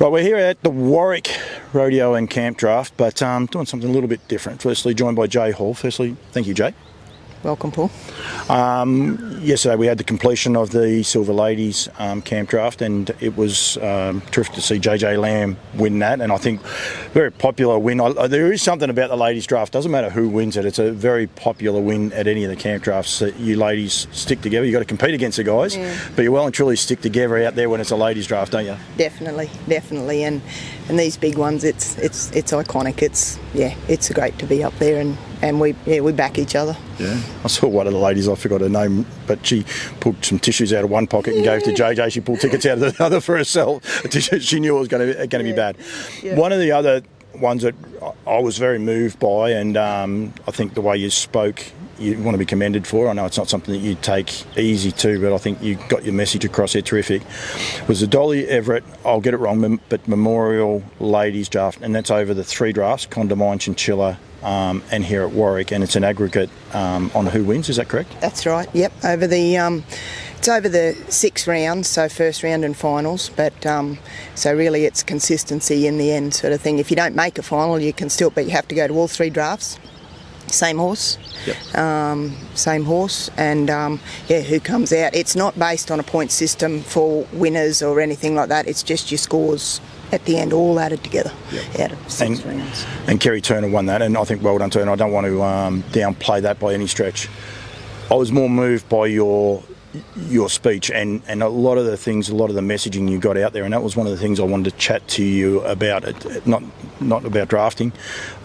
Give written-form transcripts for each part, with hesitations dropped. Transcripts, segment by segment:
Right, we're here at the Warwick Rodeo and Campdraft, but doing something a little bit different. Firstly, joined by Jaye Hall. Firstly, thank you, Jay. Welcome, Paul. Yesterday we had the completion of the Silver Ladies Campdraft, and it was terrific to see JJ Lamb win that, and I think very popular win. There is something about the ladies draft, doesn't matter who wins it, it's a very popular win at any of the camp drafts. That you ladies stick together. You've got to compete against the guys, but you well and truly stick together out there when it's a ladies draft, don't you? Definitely, and these big ones, it's iconic. It's great to be up there, and we back each other. Yeah, I saw one of the ladies, I forgot her name, but she pulled some tissues out of one pocket and gave to JJ. She pulled tickets out of the other for herself. She knew it was going to be bad. Yeah. One of the other ones that I was very moved by, and I think the way you spoke, you want to be commended for. I know it's not something that you take easy to, but I think you got your message across there terrific. Was the Dolly Everett, I'll get it wrong, but Memorial Ladies Draft, and that's over the 3 drafts, Condamine, Chinchilla, and here at Warwick, and it's an aggregate on who wins, is that correct? That's right, yep. It's over the 6 rounds, so first round and finals, but so really it's consistency in the end sort of thing. If you don't make a final, you can still, but you have to go to all 3 drafts. Same horse, same horse, and who comes out. It's not based on a point system for winners or anything like that. It's just your scores at the end, all added together out of 6 rounds. And Kerry Turner won that, and I think well done, Turner. I don't want to downplay that by any stretch. I was more moved by your speech and a lot of the things, a lot of the messaging you got out there, and that was one of the things I wanted to chat to you about. Not about drafting.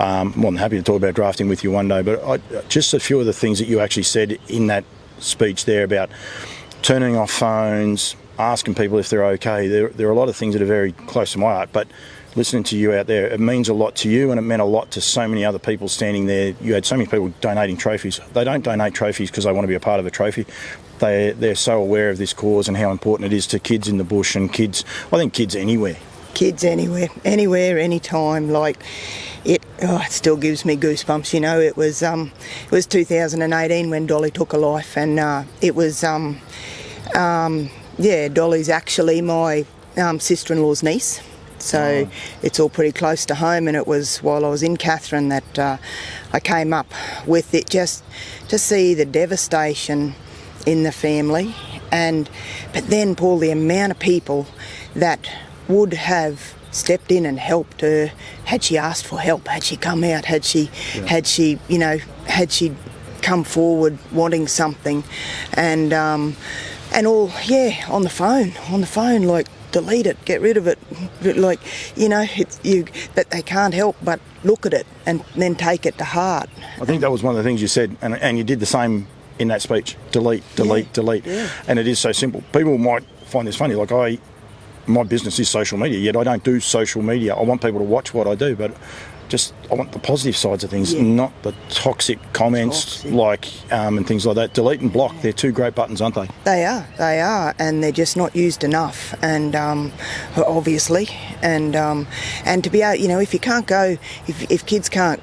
I'm more than happy to talk about drafting with you one day, but just a few of the things that you actually said in that speech there about turning off phones, asking people if they're okay. There are a lot of things that are very close to my heart, but listening to you out there, it means a lot to you, and it meant a lot to so many other people standing there. You had so many people donating trophies. They don't donate trophies because they want to be a part of a trophy. They're so aware of this cause and how important it is to kids in the bush and kids, I think kids anywhere. Kids anywhere, anytime. Like it still gives me goosebumps. You know, it was 2018 when Dolly took a life, and it was Dolly's actually my sister-in-law's niece. So it's all pretty close to home, and it was while I was in Katherine that I came up with it, just to see the devastation in the family, but then, Paul, the amount of people that would have stepped in and helped her had she asked for help, had she come out, had she come forward wanting something, and all on the phone, like, delete it, get rid of it, like, but they can't help but look at it and then take it to heart. I think that was one of the things you said, and you did the same in that speech. Delete. Yeah. And it is so simple. People might find this funny, like my business is social media, yet I don't do social media. I want people to watch what I do, but I want the positive sides of things, not the toxic comments and things like that. Delete and block, they're 2 great buttons, aren't they? They are, and they're just not used enough, and obviously, and to be able, if you can't go, if kids can't,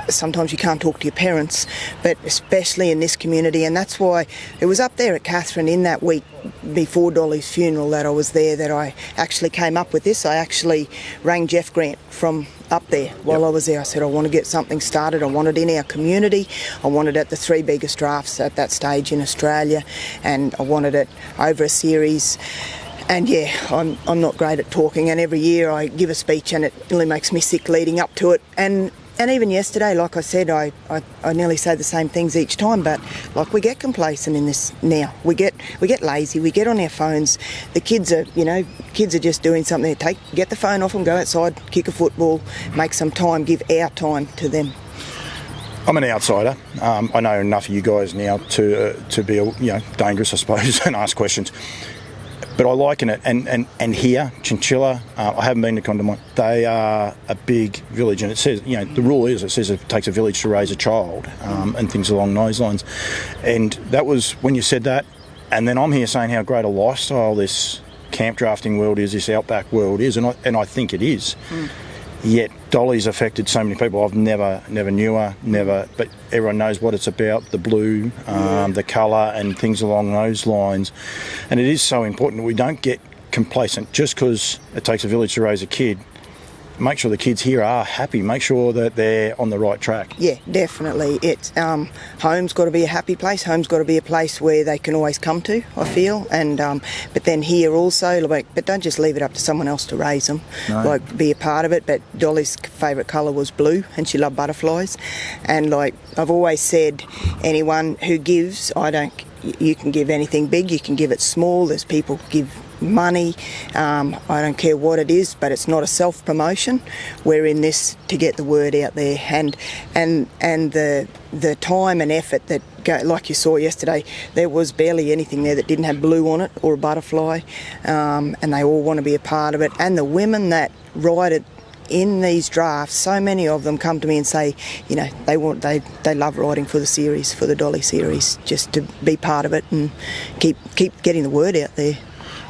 sometimes you can't talk to your parents, but especially in this community, and that's why it was up there at Katherine in that week before Dolly's funeral that I was there, that I actually came up with this. I actually rang Jeff Grant from up there while I was there. I said, I want to get something started. I want it in our community. I want it at the 3 biggest drafts at that stage in Australia, and I wanted it over a series. And I'm not great at talking, and every year I give a speech and it really makes me sick leading up to it. And even yesterday, like I said, I nearly say the same things each time, but like we get complacent in this now. We get lazy. We get on our phones. The kids are just doing something. Get the phone off and go outside, kick a football, make some time, give our time to them. I'm an outsider. I know enough of you guys now to be dangerous, I suppose, and ask questions. But I liken it, and here, Chinchilla, I haven't been to Condamine, they are a big village, and it says, the rule is, it says it takes a village to raise a child, and things along those lines. And that was when you said that, and then I'm here saying how great a lifestyle this camp drafting world is, this outback world is, and I think it is. Yet Dolly's affected so many people. I've never knew her, but everyone knows what it's about, the blue, the colour and things along those lines. And it is so important that we don't get complacent. Just because it takes a village to raise a kid, make sure the kids here are happy. Make sure that they're on the right track. Yeah, definitely. It's home's got to be a happy place. Home's got to be a place where they can always come to, I feel. And but then here also, but don't just leave it up to someone else to raise them. No. Like, be a part of it. But Dolly's favourite colour was blue, and she loved butterflies. And like I've always said, anyone who gives, you can give anything big, you can give it small. There's people who give money, I don't care what it is, but it's not a self-promotion. We're in this to get the word out there, and the time and effort that go, like you saw yesterday, there was barely anything there that didn't have blue on it or a butterfly, and they all want to be a part of it. And the women that ride it in these drafts, so many of them come to me and say, they love riding for the series, for the Dolly series, just to be part of it and keep getting the word out there.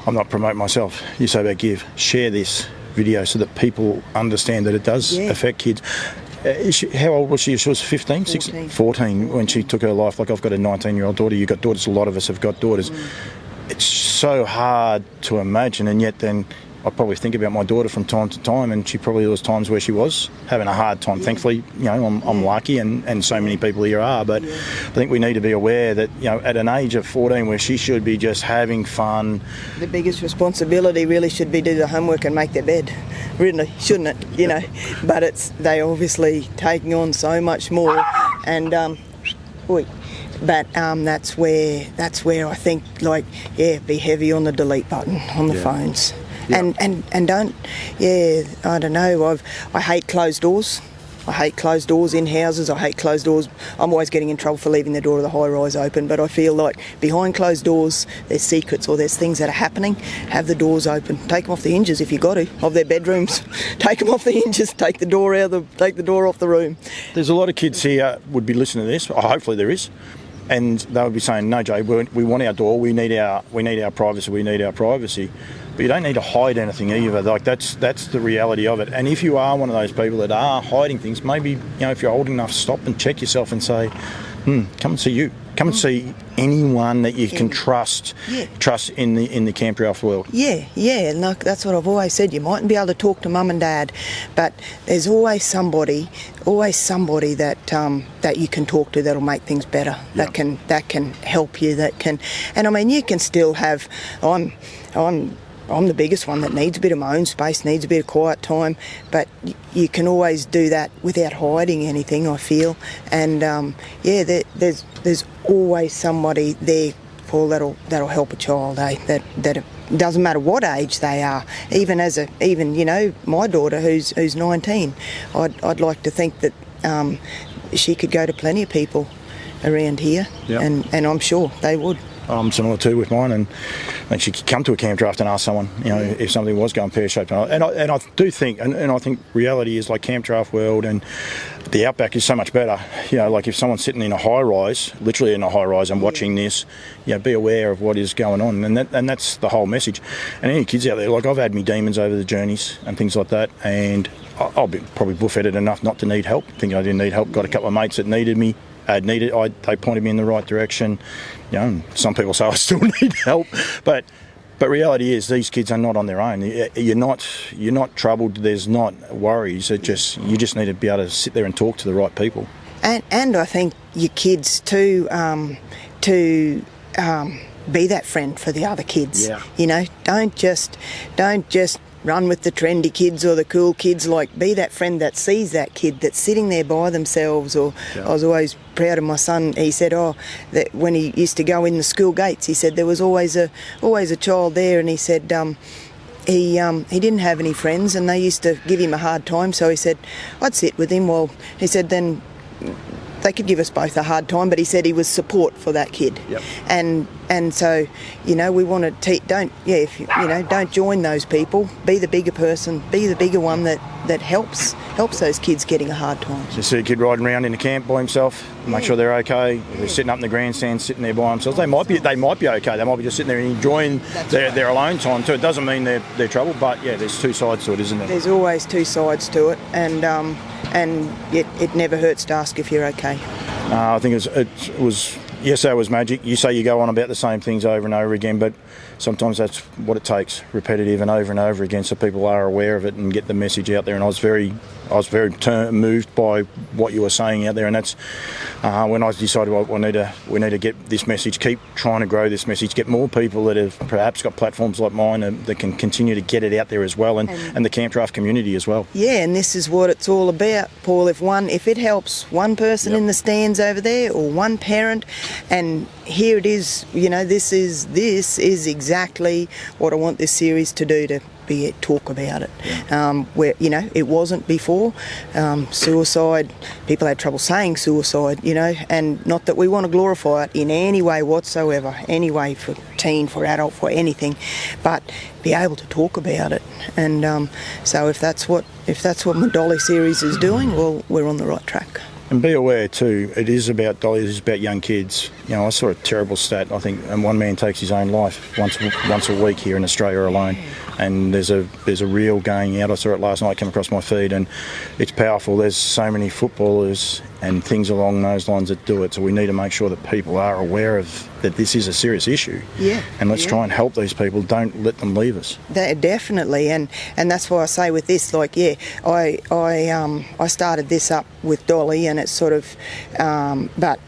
I'm not promoting myself. You say about give. Share this video so that people understand that it does affect kids. How old was she? She was 15? 14 when she took her life. Like, I've got a 19-year-old daughter. You've got daughters. A lot of us have got daughters. It's so hard to imagine, and yet then I probably think about my daughter from time to time, and she probably was times where she was having a hard time. Thankfully, I'm lucky, and so many people here are, but I think we need to be aware that, at an age of 14 where she should be just having fun. The biggest responsibility really should be do the homework and make their bed, really, shouldn't it? But they obviously taking on so much more, and that's where I think, be heavy on the delete button on the phones. Yeah. And don't, I don't know, I hate closed doors. I hate closed doors in houses. I hate closed doors. I'm always getting in trouble for leaving the door of the high-rise open, but I feel like behind closed doors there's secrets or there's things that are happening. Have the doors open. Take them off the hinges if you got to, of their bedrooms. Take them off the hinges. Take the door off the room. There's a lot of kids here would be listening to this. Hopefully there is. And they would be saying, no, Jay, we want our door. We need our privacy. We need our privacy. But you don't need to hide anything either. Like, that's the reality of it. And if you are one of those people that are hiding things, maybe, if you're old enough, stop and check yourself and say, come and see you. Come and see anyone that you can trust in the campdraft world. Yeah. Look, that's what I've always said. You mightn't be able to talk to mum and dad, but there's always somebody that you can talk to that'll make things better. That can help you. And I mean, you can still have. I'm the biggest one that needs a bit of my own space, needs a bit of quiet time, but you can always do that without hiding anything, I feel. And there's always somebody there, Paul, that'll help a child, that it doesn't matter what age they are. Even my daughter who's 19, I'd like to think that she could go to plenty of people around here, and I'm sure they would. I'm similar too with mine, and I think she could come to a campdraft and ask someone, if something was going pear-shaped. And I do think, and I think reality is like campdraft world and the outback is so much better. Like if someone's sitting in a high-rise, literally in a high-rise, and watching this, be aware of what is going on, and that's the whole message. And any kids out there, like I've had me demons over the journeys and things like that, and I'll be probably buffeted enough not to need help. Thinking I didn't need help. Got a couple of mates that needed me. They pointed me in the right direction. Some people say I still need help, but reality is these kids are not on their own. You're not troubled. There's not worries. You just need to be able to sit there and talk to the right people. And I think your kids too, to be that friend for the other kids. Yeah. Don't just run with the trendy kids or the cool kids. Like, be that friend that sees that kid that's sitting there by themselves. Or I was always proud of my son. He said, that when he used to go in the school gates, he said there was always a child there, and he said he didn't have any friends, and they used to give him a hard time. So he said I'd sit with him. Well, he said then they could give us both a hard time, but he said he was support for that kid. Yep. And so, we want to don't join those people. Be the bigger person. Be the bigger one that helps those kids getting a hard time. You see a kid riding around in a camp by himself, make sure they're okay. If they're sitting up in the grandstand, sitting there by themselves, they might be okay. They might be just sitting there and enjoying their alone time too. It doesn't mean they're trouble, but there's two sides to it, isn't there? There's always two sides to it, and it never hurts to ask if you're okay. I think it was Yesterday was magic. You say you go on about the same things over and over again, but sometimes that's what it takes, repetitive and over again, so people are aware of it and get the message out there. And I was very moved by what you were saying out there, and that's when I decided, well, we need to get this message, keep trying to grow this message, get more people that have perhaps got platforms like mine that can continue to get it out there as well, and the campdraft community as well. Yeah, and this is what it's all about, Paul. If it helps one person in the stands over there or one parent, and here it is, this is exactly what I want this series to do, to be talk about it. Where it wasn't before. Suicide, people had trouble saying suicide, and not that we want to glorify it in any way whatsoever, any way for teen, for adult, for anything, but be able to talk about it. And so if that's what my Dolly series is doing, well, we're on the right track. And be aware too, it is about Dolly, it is about young kids. I saw a terrible stat, I think, and one man takes his own life once a week here in Australia alone. And there's a reel going out. I saw it last night, came across my feed, and it's powerful. There's so many footballers and things along those lines that do it. So we need to make sure that people are aware of that this is a serious issue. Yeah. And let's try and help these people. Don't let them leave us. Definitely, and that's why I say with this, I started this up with Dolly, and it's sort of, but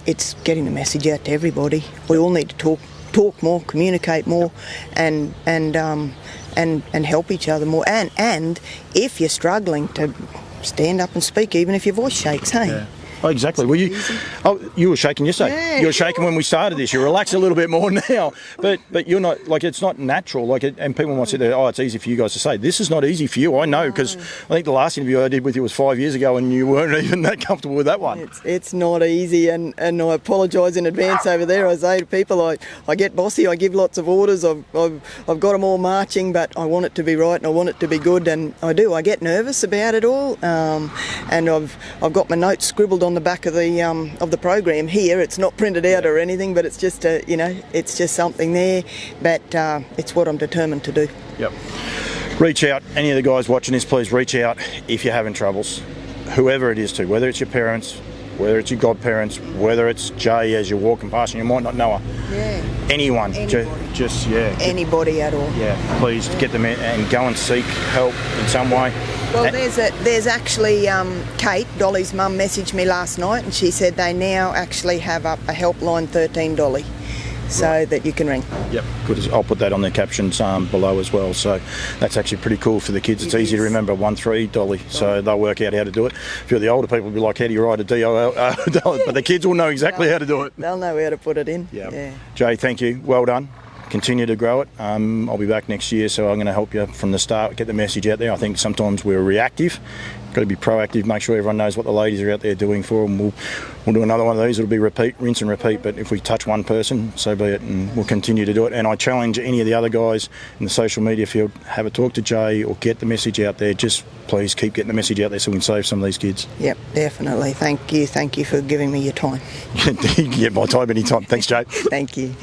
it's getting the message out to everybody. We all need to talk more, communicate more, and help each other more. And if you're struggling, to stand up and speak, even if your voice shakes, hey? Yeah. Oh, exactly. Well, you were shaking yesterday. Yeah. You were shaking when we started this. You relax a little bit more now, but you're not, it's not natural. And people might sit there, it's easy for you guys to say. This is not easy for you. I know, because I think the last interview I did with you was 5 years ago, and you weren't even that comfortable with that one. It's not easy, and I apologise in advance over there. I say to people, I get bossy. I give lots of orders. I've got them all marching, but I want it to be right and I want it to be good, and I do. I get nervous about it all, and I've got my notes scribbled on the back of the program here. It's not printed out or anything, but it's just it's just something there. But it's what I'm determined to do. Yep. Reach out. Any of the guys watching this, please reach out if you're having troubles. Whoever it is to, whether it's your parents, whether it's your godparents, whether it's Jay as you're walking past and you might not know her. Yeah. Anyone. Anybody. Anybody at all. Yeah. Please get them in and go and seek help in some way. Well, there's actually Kate, Dolly's mum, messaged me last night, and she said they now actually have up a helpline 13 Dolly, so that you can ring. Yep, good. I'll put that on the captions below as well. So that's actually pretty cool for the kids. It's easy to remember, 13 Dolly, so they'll work out how to do it. If you're the older people, will be like, how do you write a DOL? But the kids will know exactly how to do it. They'll know how to put it in. Yep. Yeah. Jay, thank you. Well done. Continue to grow it. I'll be back next year, so I'm going to help you from the start, get the message out there. I think sometimes we're reactive. Got to be proactive, make sure everyone knows what the ladies are out there doing for them. We'll do another one of these. It'll be rinse and repeat, but if we touch one person, so be it, and we'll continue to do it. And I challenge any of the other guys in the social media field, have a talk to Jay or get the message out there. Just please keep getting the message out there so we can save some of these kids. Yep, definitely. Thank you for giving me your time. Yeah, my time anytime. Thanks, Jay. Thank you.